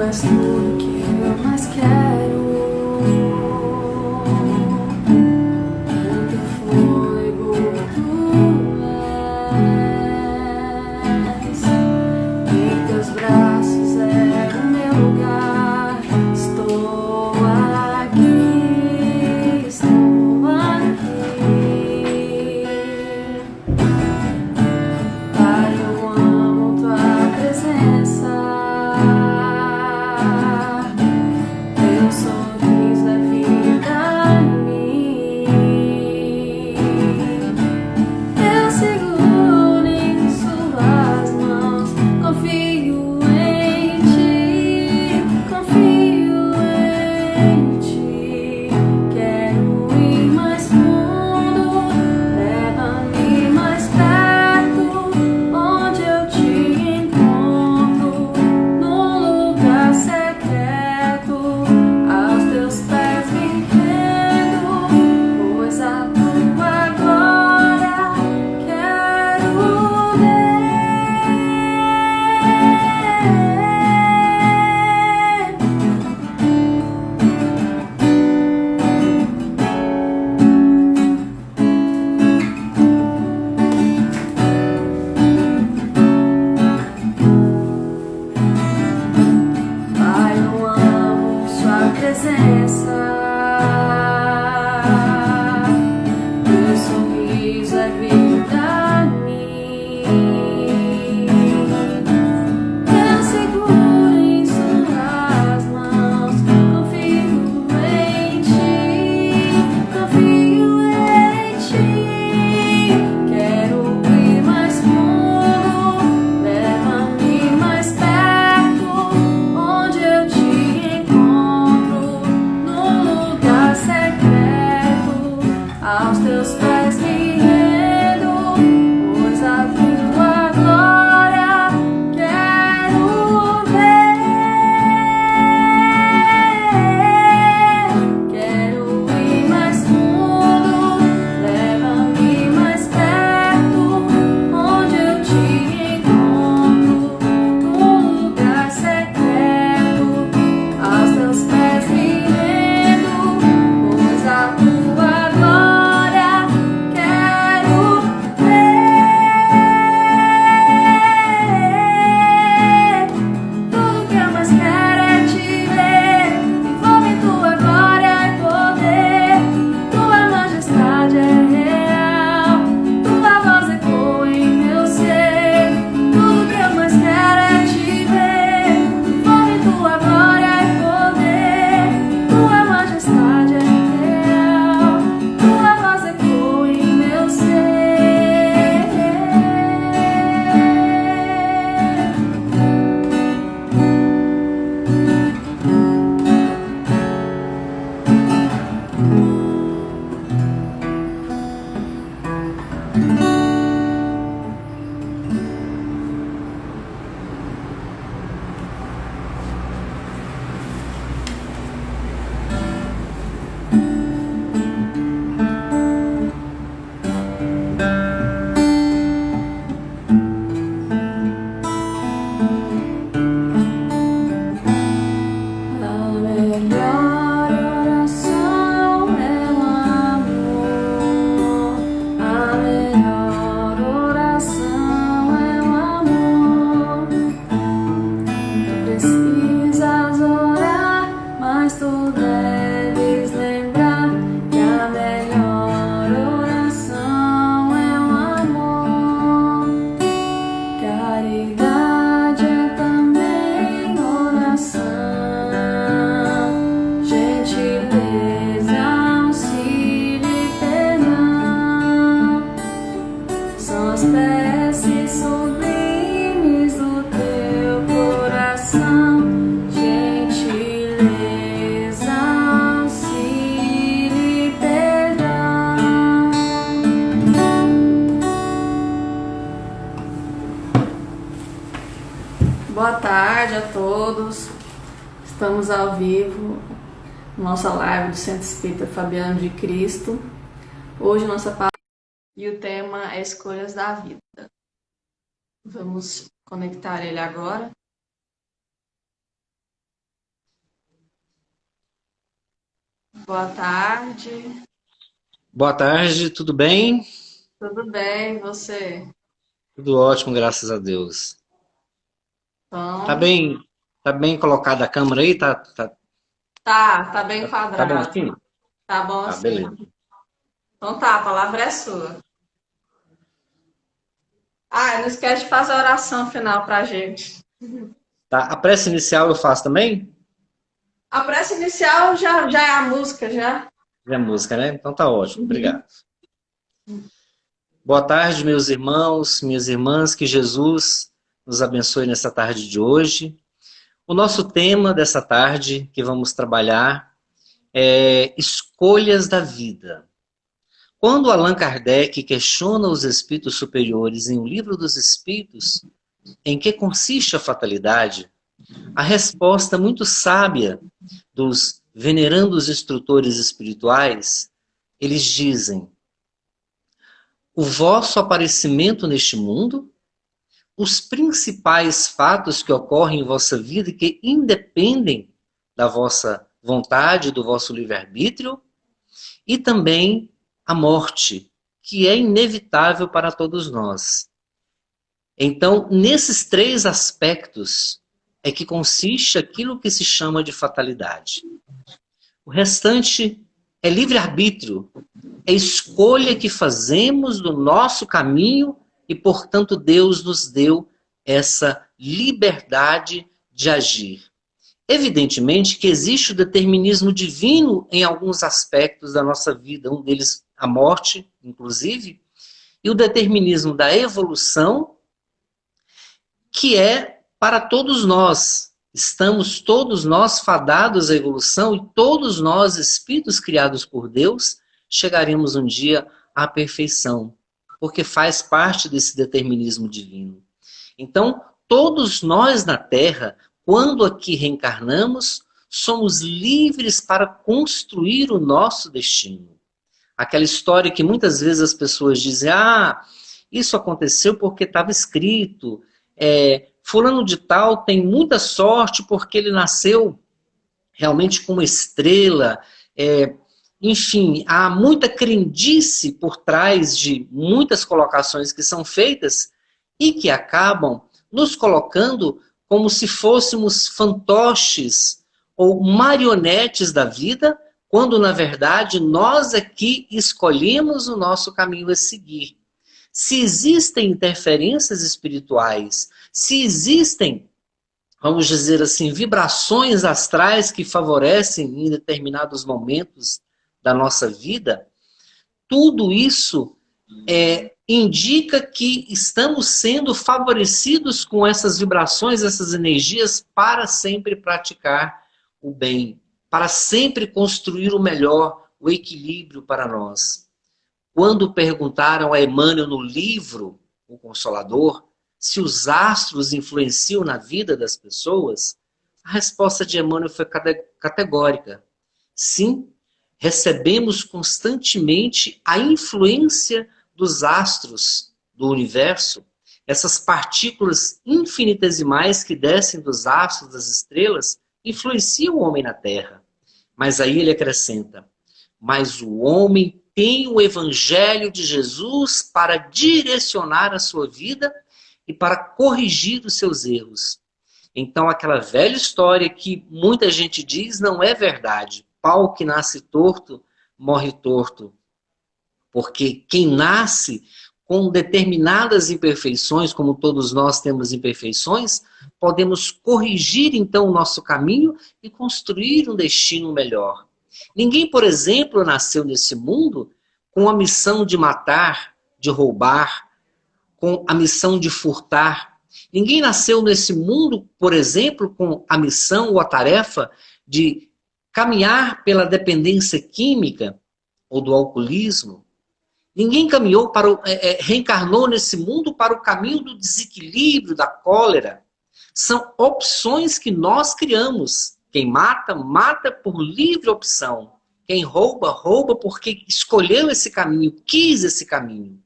és tudo que eu mais quero. O teu fogo tu és. Em teus braços é o meu lugar. Estou aqui, estou aqui. Pai, eu amo tua presença. Teu sorriso é vida em mim. Eu seguro em suas mãos. Confio em ti, confio em ti. Quero ir mais fundo, leva-me mais perto, onde eu te encontro, num lugar secreto, aos teus pés me rendo, pois a tua glória quero ver. Pai, eu amo sua presença. Teu sorriso é vida em mim. Eu seguro em suas mãos. Confio em ti, confio em ti. Quero ir mais fundo, leva-me mais perto, onde eu te encontro, num lugar secreto, aos teus pés me rendo, pois a tua glória quero ver. Quero ir mais fundo, leva-me mais perto, onde eu te encontro, num lugar secreto, aos teus pés me rendo, pois a tua glória quero ver. Tudo que eu mais quero é te ver. Envolve em tua glória e poder. Tua majestade é real. Tua voz ecoa em meu ser. Tudo que eu mais quero é te ver. Envolve em tua glória e poder. Tua majestade é real. Tua voz ecoa em meu ser. A melhor oração é o amor. A melhor oração é o amor. Não precisas orar, mas tu deves lembrar que a melhor oração é o amor. Caridade é também oração. Gentileza, auxílio e perdão são as preces sublimes do teu coração. Gentileza, auxílio e perdão. Boa tarde a todos. Estamos ao vivo, nossa live do Centro Espírita Fabiano de Cristo. Hoje nossa e o tema é Escolhas da Vida. Vamos conectar ele agora. Boa tarde. Boa tarde, tudo bem? Tudo bem, e você? Tudo ótimo, graças a Deus. Tá Então, bem, tá bem colocada a câmera aí? tá bem Tá bom enquadrado. assim? Tá bom Tá, assim. beleza. Então tá, a palavra é sua. Ah, não esquece de fazer a oração final pra gente. Tá, a prece inicial eu faço também? A prece inicial já é a música, já. É música, né? Então tá ótimo, obrigado. Boa tarde, meus irmãos, minhas irmãs, que Jesus nos abençoe nessa tarde de hoje. O nosso tema dessa tarde que vamos trabalhar é escolhas da vida. Quando Allan Kardec questiona os espíritos superiores em O Livro dos Espíritos, em que consiste a fatalidade, a resposta muito sábia dos venerandos instrutores espirituais, eles dizem: o vosso aparecimento neste mundo, os principais fatos que ocorrem em vossa vida e que independem da vossa vontade, do vosso livre-arbítrio, e também a morte, que é inevitável para todos nós. Então, nesses três aspectos é que consiste aquilo que se chama de fatalidade. O restante é livre-arbítrio, é escolha que fazemos do nosso caminho e, portanto, Deus nos deu essa liberdade de agir. Evidentemente que existe o determinismo divino em alguns aspectos da nossa vida, um deles a morte, inclusive, e o determinismo da evolução, que é para todos nós. Estamos todos nós fadados à evolução e todos nós, espíritos criados por Deus, chegaremos um dia à perfeição, porque faz parte desse determinismo divino. Então, todos nós na Terra, quando aqui reencarnamos, somos livres para construir o nosso destino. Aquela história que muitas vezes as pessoas dizem: ah, isso aconteceu porque estava escrito, fulano de tal tem muita sorte porque ele nasceu realmente com uma estrela, enfim, há muita crendice por trás de muitas colocações que são feitas e que acabam nos colocando como se fôssemos fantoches ou marionetes da vida, quando na verdade nós aqui escolhemos o nosso caminho a seguir. Se existem interferências espirituais, se existem, vamos dizer assim, vibrações astrais que favorecem em determinados momentos da nossa vida, tudo isso indica que estamos sendo favorecidos com essas vibrações, essas energias, para sempre praticar o bem, para sempre construir o melhor, o equilíbrio para nós. Quando perguntaram a Emmanuel no livro O Consolador se os astros influenciam na vida das pessoas, a resposta de Emmanuel foi categórica. Sim, recebemos constantemente a influência dos astros do universo, essas partículas infinitesimais que descem dos astros, das estrelas, influenciam o homem na Terra. Mas aí ele acrescenta: mas o homem tem o Evangelho de Jesus para direcionar a sua vida e para corrigir os seus erros. Então, aquela velha história que muita gente diz não é verdade. Pau que nasce torto, morre torto. Porque quem nasce com determinadas imperfeições, como todos nós temos imperfeições, podemos corrigir então o nosso caminho e construir um destino melhor. Ninguém, por exemplo, nasceu nesse mundo com a missão de matar, de roubar, com a missão de furtar. Ninguém nasceu nesse mundo, por exemplo, com a missão ou a tarefa de caminhar pela dependência química ou do alcoolismo. Ninguém caminhou reencarnou nesse mundo para o caminho do desequilíbrio, da cólera. São opções que nós criamos. Quem mata, mata por livre opção. Quem rouba, rouba porque escolheu esse caminho, quis esse caminho.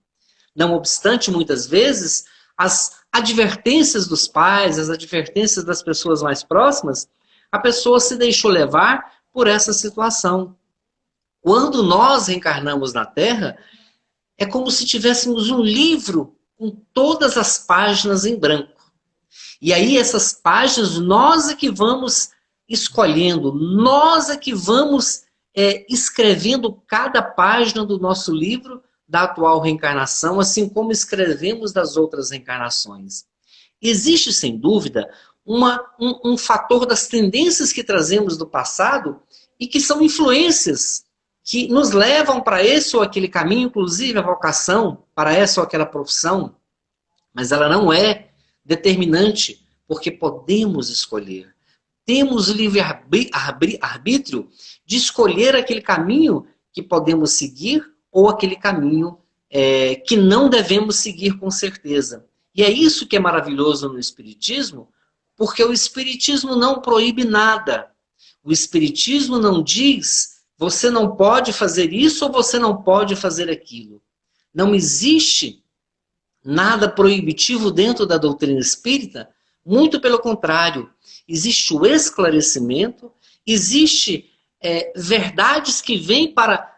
Não obstante, muitas vezes, as advertências dos pais, as advertências das pessoas mais próximas, a pessoa se deixou levar por essa situação. Quando nós reencarnamos na Terra, é como se tivéssemos um livro com todas as páginas em branco. E aí essas páginas, nós é que vamos escolhendo, nós é que vamos escrevendo cada página do nosso livro da atual reencarnação, assim como escrevemos das outras reencarnações. Existe, sem dúvida, um fator das tendências que trazemos do passado e que são influências que nos levam para esse ou aquele caminho, inclusive a vocação para essa ou aquela profissão, mas ela não é determinante, porque podemos escolher. Temos livre-arbítrio de escolher aquele caminho que podemos seguir ou aquele caminho que não devemos seguir com certeza. E é isso que é maravilhoso no Espiritismo, porque o Espiritismo não proíbe nada. O Espiritismo não diz, você não pode fazer isso ou você não pode fazer aquilo. Não existe nada proibitivo dentro da doutrina espírita, muito pelo contrário. Existe o esclarecimento, existe verdades que vêm para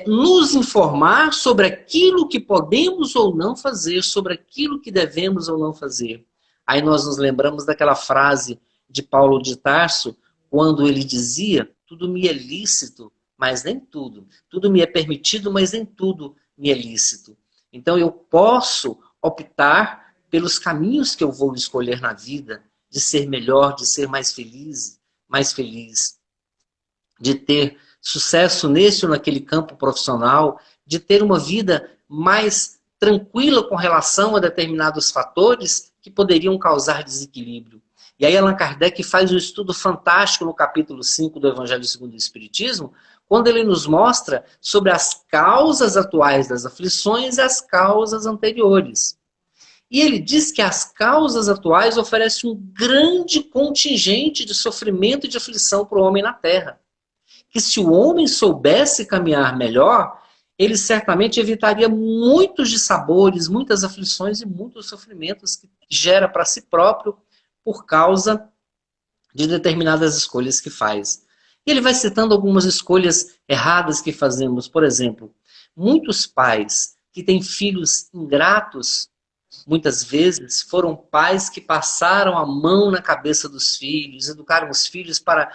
nos informar sobre aquilo que podemos ou não fazer, sobre aquilo que devemos ou não fazer. Aí nós nos lembramos daquela frase de Paulo de Tarso, quando ele dizia, tudo me é lícito, mas nem tudo. Tudo me é permitido, mas nem tudo me é lícito. Então eu posso optar pelos caminhos que eu vou escolher na vida, de ser melhor, de ser mais feliz, de ter sucesso nesse ou naquele campo profissional, de ter uma vida mais tranquila com relação a determinados fatores que poderiam causar desequilíbrio. E aí Allan Kardec faz um estudo fantástico no capítulo 5 do Evangelho segundo o Espiritismo, quando ele nos mostra sobre as causas atuais das aflições e as causas anteriores. E ele diz que as causas atuais oferecem um grande contingente de sofrimento e de aflição para o homem na Terra. Que se o homem soubesse caminhar melhor, ele certamente evitaria muitos dissabores, muitas aflições e muitos sofrimentos que gera para si próprio por causa de determinadas escolhas que faz. E ele vai citando algumas escolhas erradas que fazemos. Por exemplo, muitos pais que têm filhos ingratos, muitas vezes foram pais que passaram a mão na cabeça dos filhos, educaram os filhos para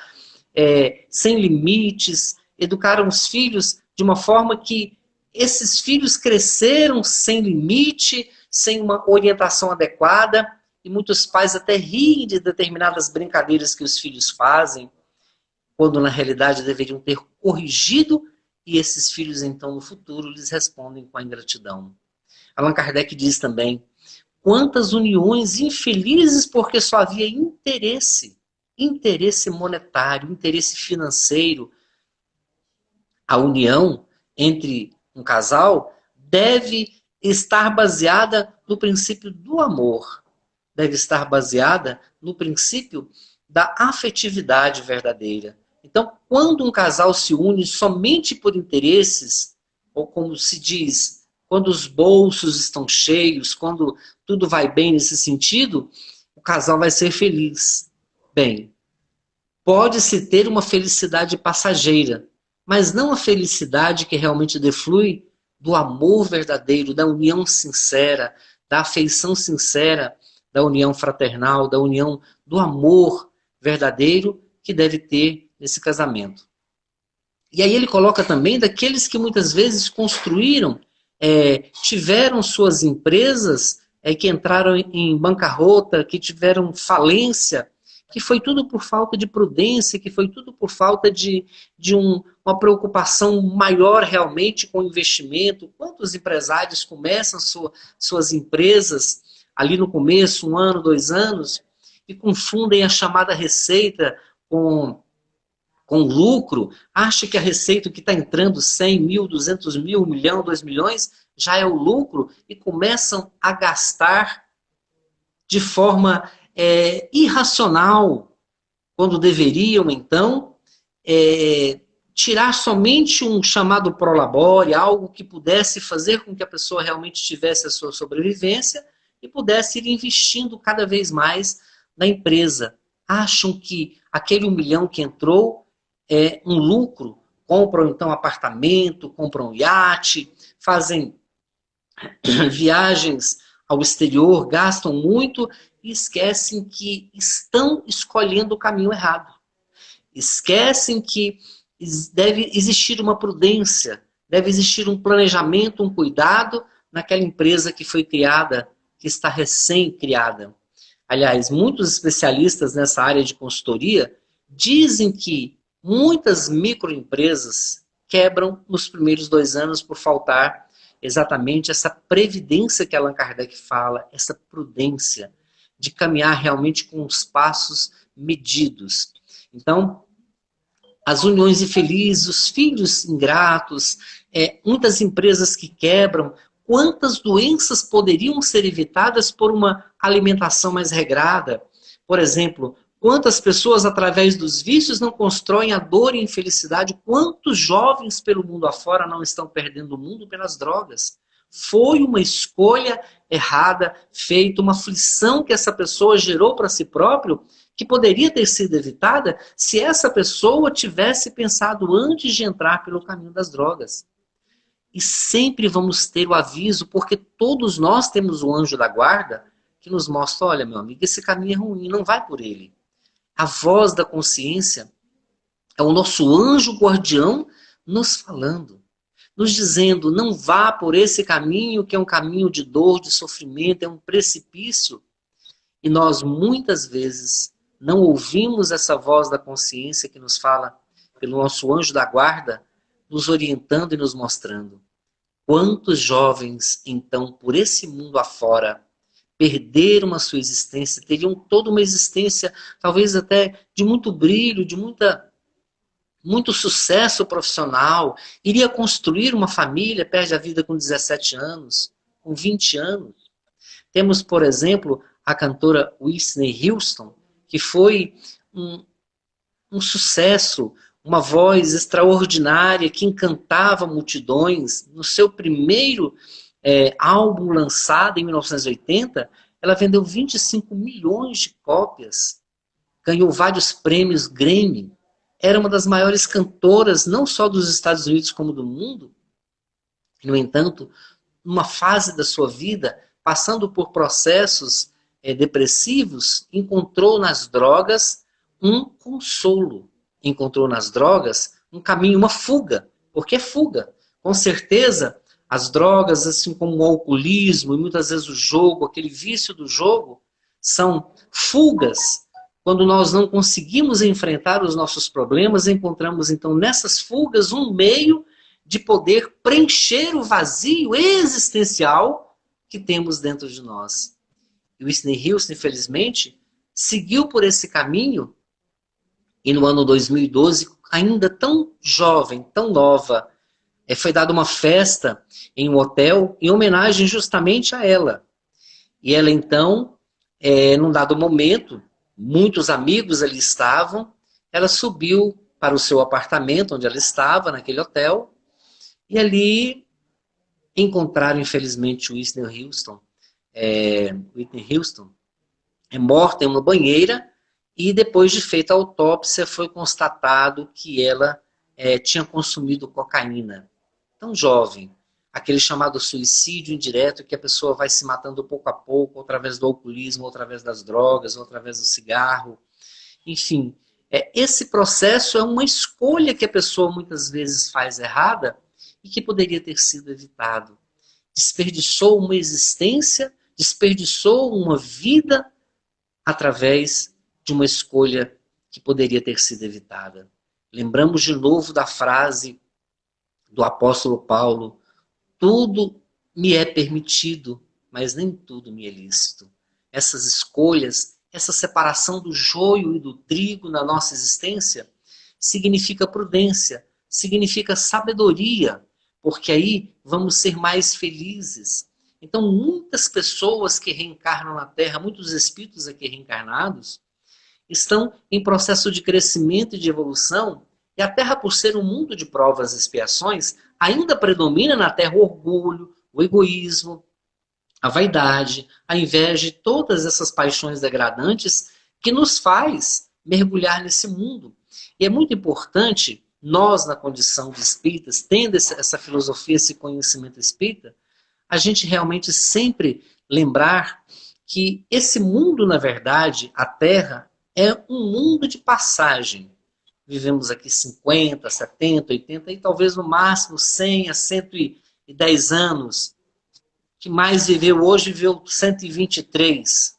sem limites, educaram os filhos de uma forma que esses filhos cresceram sem limite, sem uma orientação adequada, e muitos pais até riem de determinadas brincadeiras que os filhos fazem, quando na realidade deveriam ter corrigido, e esses filhos então no futuro lhes respondem com a ingratidão. Allan Kardec diz também, quantas uniões infelizes porque só havia interesse monetário, interesse financeiro. A união entre um casal deve estar baseada no princípio do amor, deve estar baseada no princípio da afetividade verdadeira. Então, quando um casal se une somente por interesses, ou como se diz, quando os bolsos estão cheios, quando tudo vai bem nesse sentido, o casal vai ser feliz. Bem, pode-se ter uma felicidade passageira, mas não a felicidade que realmente deflui do amor verdadeiro, da união sincera, da afeição sincera, da união fraternal, da união do amor verdadeiro que deve ter nesse casamento. E aí ele coloca também daqueles que muitas vezes construíram, tiveram suas empresas que entraram em bancarrota, que tiveram falência, que foi tudo por falta de prudência, que foi tudo por falta de uma preocupação maior realmente com o investimento. Quantos empresários começam suas empresas ali no começo, 1 ano, 2 anos, e confundem a chamada receita com lucro, acha que a receita que está entrando 100 mil, 200 mil, 1 milhão, 2 milhões, já é o lucro, e começam a gastar de forma irracional, quando deveriam, então, tirar somente um chamado prolabore, algo que pudesse fazer com que a pessoa realmente tivesse a sua sobrevivência e pudesse ir investindo cada vez mais na empresa. Acham que aquele 1 milhão que entrou é um lucro, compram então apartamento, compram iate, fazem viagens ao exterior, gastam muito e esquecem que estão escolhendo o caminho errado. Esquecem que deve existir uma prudência, deve existir um planejamento, um cuidado naquela empresa que foi criada, que está recém-criada. Aliás, muitos especialistas nessa área de consultoria dizem que muitas microempresas quebram nos primeiros 2 anos por faltar exatamente essa previdência que Allan Kardec fala, essa prudência de caminhar realmente com os passos medidos. Então, as uniões infelizes, os filhos ingratos, muitas empresas que quebram, quantas doenças poderiam ser evitadas por uma alimentação mais regrada? Por exemplo, quantas pessoas através dos vícios não constroem a dor e a infelicidade? Quantos jovens pelo mundo afora não estão perdendo o mundo pelas drogas? Foi uma escolha errada, feita, uma aflição que essa pessoa gerou para si próprio, que poderia ter sido evitada se essa pessoa tivesse pensado antes de entrar pelo caminho das drogas. E sempre vamos ter o aviso, porque todos nós temos o anjo da guarda que nos mostra, olha meu amigo, esse caminho é ruim, não vai por ele. A voz da consciência é o nosso anjo guardião nos falando, nos dizendo, não vá por esse caminho que é um caminho de dor, de sofrimento, é um precipício. E nós muitas vezes não ouvimos essa voz da consciência que nos fala pelo nosso anjo da guarda, nos orientando e nos mostrando. Quantos jovens, então, por esse mundo afora, perderam a sua existência, teriam toda uma existência, talvez até de muito brilho, de muito sucesso profissional, iria construir uma família, perde a vida com 17 anos, com 20 anos. Temos, por exemplo, a cantora Whitney Houston, que foi um sucesso, uma voz extraordinária que encantava multidões. No seu primeiro álbum lançado em 1980, ela vendeu 25 milhões de cópias, ganhou vários prêmios Grammy, era uma das maiores cantoras, não só dos Estados Unidos como do mundo. No entanto, numa fase da sua vida, passando por processos depressivos, encontrou nas drogas um consolo. Encontrou nas drogas um caminho, uma fuga. Porque é fuga. Com certeza, as drogas, assim como o alcoolismo e muitas vezes o jogo, aquele vício do jogo, são fugas. Quando nós não conseguimos enfrentar os nossos problemas, encontramos então nessas fugas um meio de poder preencher o vazio existencial que temos dentro de nós. E Whitney Houston, infelizmente, seguiu por esse caminho e no ano 2012, ainda tão jovem, tão nova, foi dada uma festa em um hotel em homenagem justamente a ela. E ela então, num dado momento, muitos amigos ali estavam, ela subiu para o seu apartamento onde ela estava, naquele hotel, e ali encontraram, infelizmente, Whitney Houston. Whitney Houston morta em uma banheira, e depois de feita a autópsia foi constatado que ela tinha consumido cocaína. Tão jovem, aquele chamado suicídio indireto, que a pessoa vai se matando pouco a pouco, ou através do alcoolismo, ou através das drogas, ou através do cigarro. Enfim, esse processo é uma escolha que a pessoa muitas vezes faz errada e que poderia ter sido evitado. Desperdiçou uma existência, desperdiçou uma vida através de uma escolha que poderia ter sido evitada. Lembramos de novo da frase do apóstolo Paulo: tudo me é permitido, mas nem tudo me é lícito. Essas escolhas, essa separação do joio e do trigo na nossa existência, significa prudência, significa sabedoria, porque aí vamos ser mais felizes. Então, muitas pessoas que reencarnam na Terra, muitos espíritos aqui reencarnados, estão em processo de crescimento e de evolução, e a Terra, por ser um mundo de provas e expiações, ainda predomina na Terra o orgulho, o egoísmo, a vaidade, a inveja e todas essas paixões degradantes que nos faz mergulhar nesse mundo. E é muito importante nós, na condição de espíritas, tendo essa filosofia, esse conhecimento espírita, a gente realmente sempre lembrar que esse mundo, na verdade, a Terra, é um mundo de passagem. Vivemos aqui 50, 70, 80 e talvez no máximo 100 a 110 anos. O que mais viveu hoje viveu 123.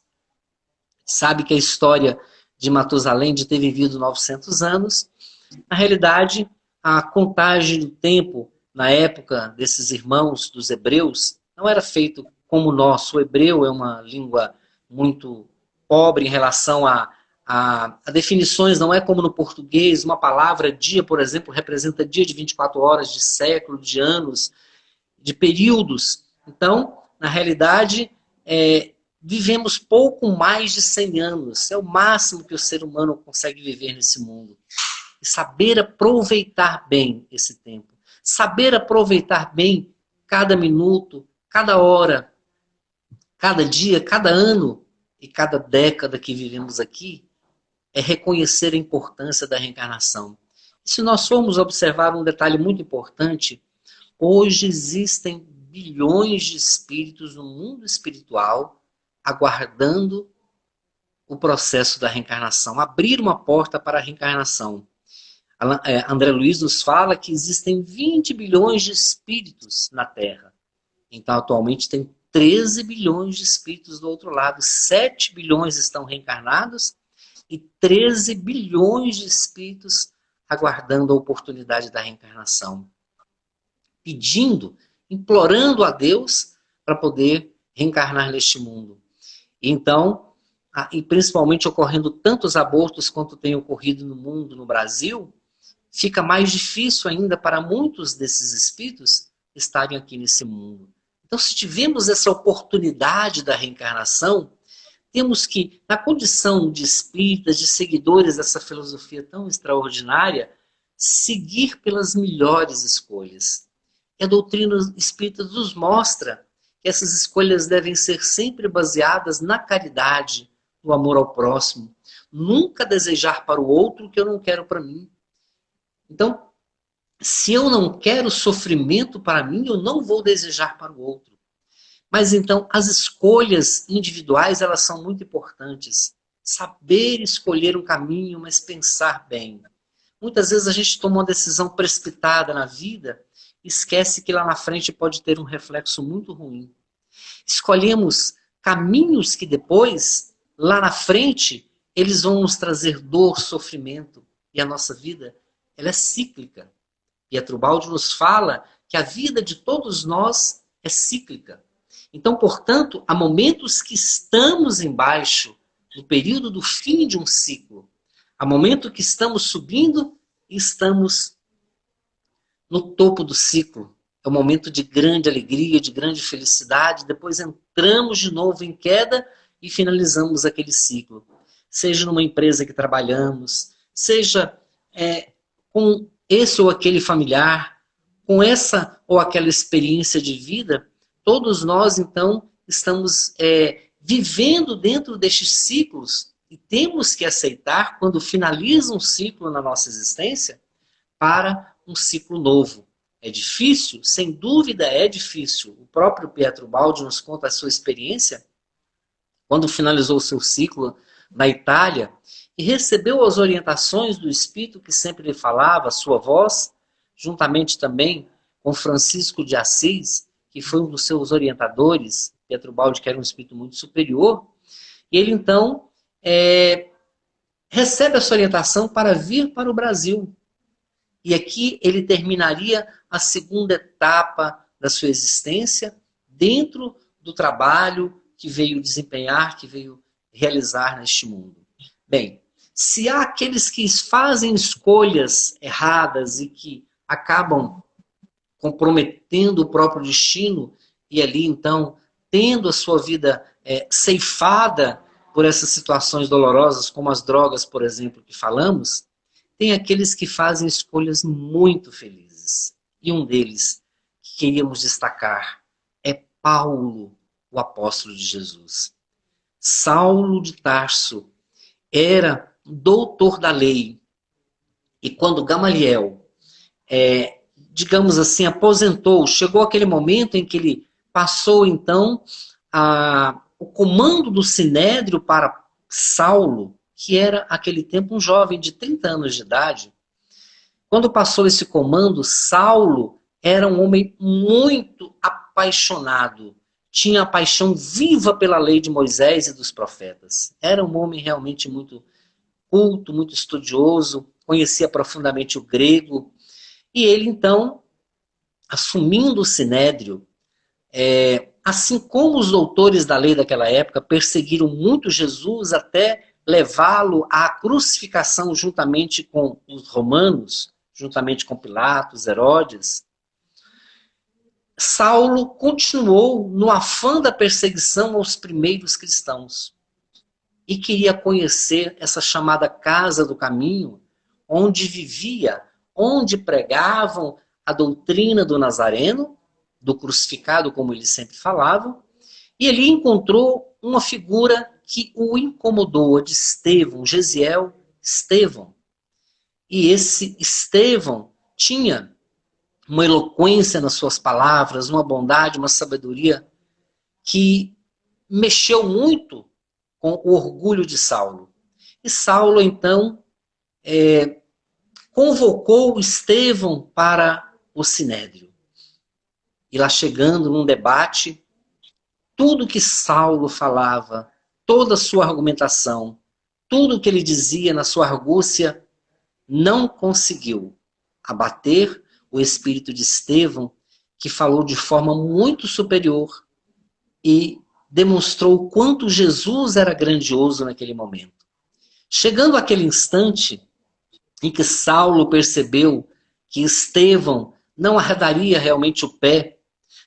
Sabe que a história de Matusalém, de ter vivido 900 anos, na realidade, a contagem do tempo na época desses irmãos dos hebreus não era feito como o nosso. O hebreu é uma língua muito pobre em relação a definições, não é como no português. Uma palavra dia, por exemplo, representa dia de 24 horas, de século, de anos, de períodos. Então, na realidade, vivemos pouco mais de 100 anos. É o máximo que o ser humano consegue viver nesse mundo. E saber aproveitar bem esse tempo. Saber aproveitar bem cada minuto, cada hora, cada dia, cada ano e cada década que vivemos aqui, é reconhecer a importância da reencarnação. Se nós formos observar um detalhe muito importante, hoje existem bilhões de espíritos no mundo espiritual aguardando o processo da reencarnação, abrir uma porta para a reencarnação. André Luiz nos fala que existem 20 bilhões de espíritos na Terra. Então, atualmente, tem 13 bilhões de espíritos do outro lado. 7 bilhões estão reencarnados e 13 bilhões de espíritos aguardando a oportunidade da reencarnação. Pedindo, implorando a Deus para poder reencarnar neste mundo. Então, e principalmente ocorrendo tantos abortos quanto tem ocorrido no mundo, no Brasil, fica mais difícil ainda para muitos desses espíritos estarem aqui nesse mundo. Então, se tivermos essa oportunidade da reencarnação, temos que, na condição de espíritas, de seguidores dessa filosofia tão extraordinária, seguir pelas melhores escolhas. E a doutrina espírita nos mostra que essas escolhas devem ser sempre baseadas na caridade, no amor ao próximo. Nunca desejar para o outro o que eu não quero para mim. Então, se eu não quero sofrimento para mim, eu não vou desejar para o outro. Mas então, as escolhas individuais, elas são muito importantes. Saber escolher um caminho, mas pensar bem. Muitas vezes a gente toma uma decisão precipitada na vida e esquece que lá na frente pode ter um reflexo muito ruim. Escolhemos caminhos que depois, lá na frente, eles vão nos trazer dor, sofrimento. E a nossa vida, ela é cíclica. Pietro Baldi nos fala que a vida de todos nós é cíclica. Então, portanto, há momentos que estamos embaixo, no período do fim de um ciclo. Há momento que estamos subindo e estamos no topo do ciclo. É um momento de grande alegria, de grande felicidade. Depois entramos de novo em queda e finalizamos aquele ciclo. Seja numa empresa que trabalhamos, seja com esse ou aquele familiar, com essa ou aquela experiência de vida, todos nós, então, estamos vivendo dentro destes ciclos e temos que aceitar, quando finaliza um ciclo na nossa existência, para um ciclo novo. É difícil? Sem dúvida é difícil. O próprio Pietro Baldi nos conta a sua experiência quando finalizou o seu ciclo na Itália e recebeu as orientações do Espírito que sempre lhe falava, a sua voz, juntamente também com Francisco de Assis, que foi um dos seus orientadores. Pietro Baldi, que era um espírito muito superior, e ele então recebe essa orientação para vir para o Brasil. E aqui ele terminaria a segunda etapa da sua existência dentro do trabalho que veio desempenhar, que veio realizar neste mundo. Bem, se há aqueles que fazem escolhas erradas e que acabam comprometendo o próprio destino e ali então tendo a sua vida ceifada por essas situações dolorosas, como as drogas, por exemplo, que falamos, tem aqueles que fazem escolhas muito felizes. E um deles que queríamos destacar é Paulo, o apóstolo de Jesus. Saulo de Tarso era doutor da lei. E quando Gamaliel digamos assim, aposentou. Chegou aquele momento em que ele passou, então, o comando do Sinédrio para Saulo, que era, naquele tempo, um jovem de 30 anos de idade. Quando passou esse comando, Saulo era um homem muito apaixonado. Tinha a paixão viva pela lei de Moisés e dos profetas. Era um homem realmente muito culto, muito estudioso, conhecia profundamente o grego. E ele, então, assumindo o Sinédrio, assim como os doutores da lei daquela época perseguiram muito Jesus até levá-lo à crucificação juntamente com os romanos, juntamente com Pilatos, Herodes, Saulo continuou no afã da perseguição aos primeiros cristãos e queria conhecer essa chamada casa do caminho, onde vivia, onde pregavam a doutrina do Nazareno, do crucificado, como eles sempre falavam, e ele encontrou uma figura que o incomodou, a de Estevão, Gesiel Estevão. E esse Estevão tinha uma eloquência nas suas palavras, uma bondade, uma sabedoria que mexeu muito com o orgulho de Saulo. E Saulo, então, convocou Estevão para o Sinédrio. E lá chegando num debate, tudo que Saulo falava, toda a sua argumentação, tudo que ele dizia na sua argúcia, não conseguiu abater o espírito de Estevão, que falou de forma muito superior e demonstrou o quanto Jesus era grandioso naquele momento. Chegando àquele instante em que Saulo percebeu que Estevão não arredaria realmente o pé,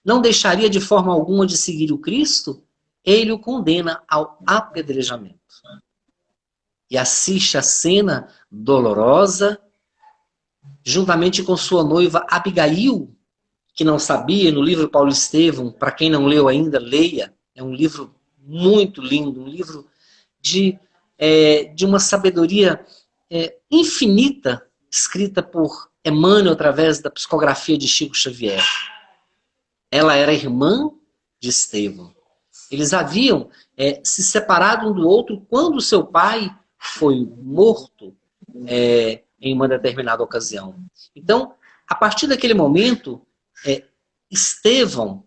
não deixaria de forma alguma de seguir o Cristo, ele o condena ao apedrejamento. E assiste a cena dolorosa, juntamente com sua noiva Abigail, que não sabia, no livro Paulo Estevão, para quem não leu ainda, leia, é um livro muito lindo, um livro de uma sabedoria infinita, escrita por Emmanuel através da psicografia de Chico Xavier. Ela era irmã de Estevão. Eles haviam se separado um do outro quando seu pai foi morto em uma determinada ocasião. Então, a partir daquele momento, Estevão,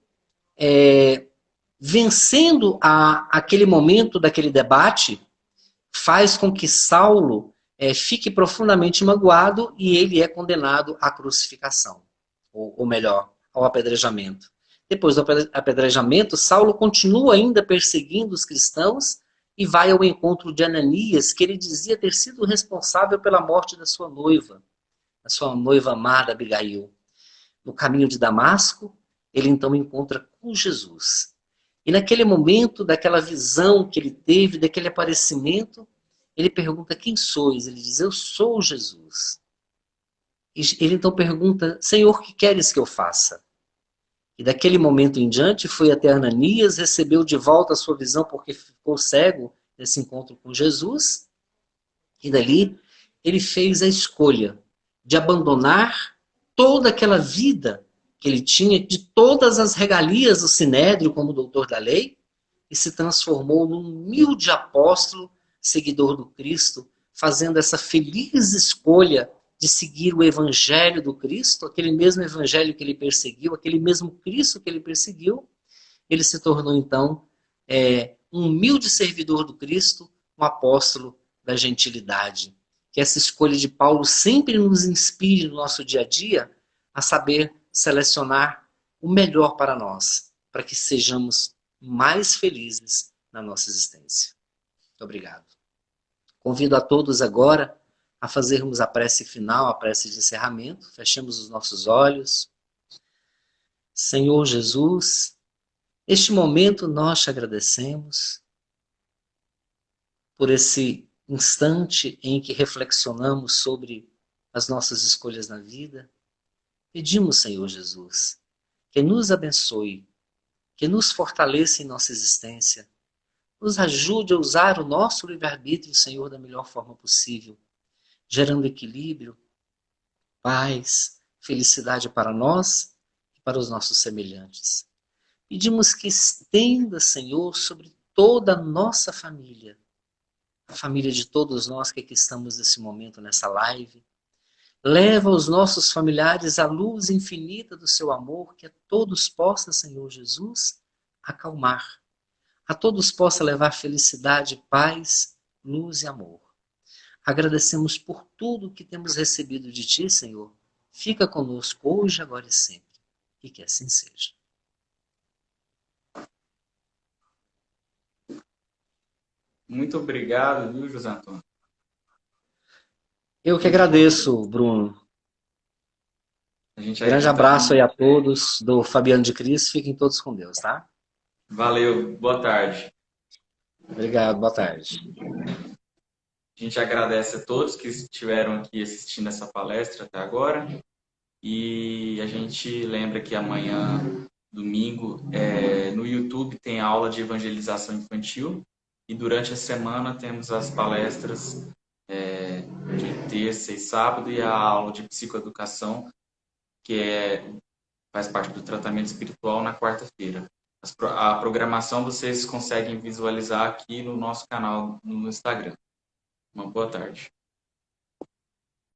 vencendo aquele momento daquele debate, faz com que Saulo fique profundamente magoado e ele é condenado à crucificação, ou melhor, ao apedrejamento. Depois do apedrejamento, Saulo continua ainda perseguindo os cristãos e vai ao encontro de Ananias, que ele dizia ter sido responsável pela morte da sua noiva amada Abigail. No caminho de Damasco, ele então encontra com Jesus. E naquele momento, daquela visão que ele teve, daquele aparecimento, ele pergunta: quem sois? Ele diz: eu sou Jesus. E ele então pergunta: Senhor, que queres que eu faça? E daquele momento em diante foi até Ananias, recebeu de volta a sua visão porque ficou cego nesse encontro com Jesus. E dali ele fez a escolha de abandonar toda aquela vida que ele tinha, de todas as regalias do Sinédrio como doutor da lei, e se transformou num humilde apóstolo, seguidor do Cristo, fazendo essa feliz escolha de seguir o evangelho do Cristo, aquele mesmo evangelho que ele perseguiu, aquele mesmo Cristo que ele perseguiu. Ele se tornou, então, um humilde servidor do Cristo, um apóstolo da gentilidade. Que essa escolha de Paulo sempre nos inspire no nosso dia a dia a saber selecionar o melhor para nós, para que sejamos mais felizes na nossa existência. Muito obrigado. Convido a todos agora a fazermos a prece final, a prece de encerramento. Fechemos os nossos olhos. Senhor Jesus, este momento nós te agradecemos por esse instante em que reflexionamos sobre as nossas escolhas na vida. Pedimos, Senhor Jesus, que nos abençoe, que nos fortaleça em nossa existência, nos ajude a usar o nosso livre-arbítrio, Senhor, da melhor forma possível, gerando equilíbrio, paz, felicidade para nós e para os nossos semelhantes. Pedimos que estenda, Senhor, sobre toda a nossa família, a família de todos nós que aqui estamos nesse momento, nessa live. Leva os nossos familiares à luz infinita do seu amor, que a todos possa, Senhor Jesus, acalmar. A todos possa levar felicidade, paz, luz e amor. Agradecemos por tudo que temos recebido de Ti, Senhor. Fica conosco hoje, agora e sempre. E que assim seja. Muito obrigado, viu, José Antônio? Eu que agradeço, Bruno. Grande abraço aí a todos do Fabiano de Cris. Fiquem todos com Deus, tá? Valeu, boa tarde. Obrigado, boa tarde. A gente agradece a todos que estiveram aqui assistindo essa palestra até agora. E a gente lembra que amanhã, domingo, no YouTube tem aula de evangelização infantil. E durante a semana temos as palestras de terça e sábado e a aula de psicoeducação, que faz parte do tratamento espiritual, na quarta-feira. A programação vocês conseguem visualizar aqui no nosso canal no Instagram. Uma boa tarde.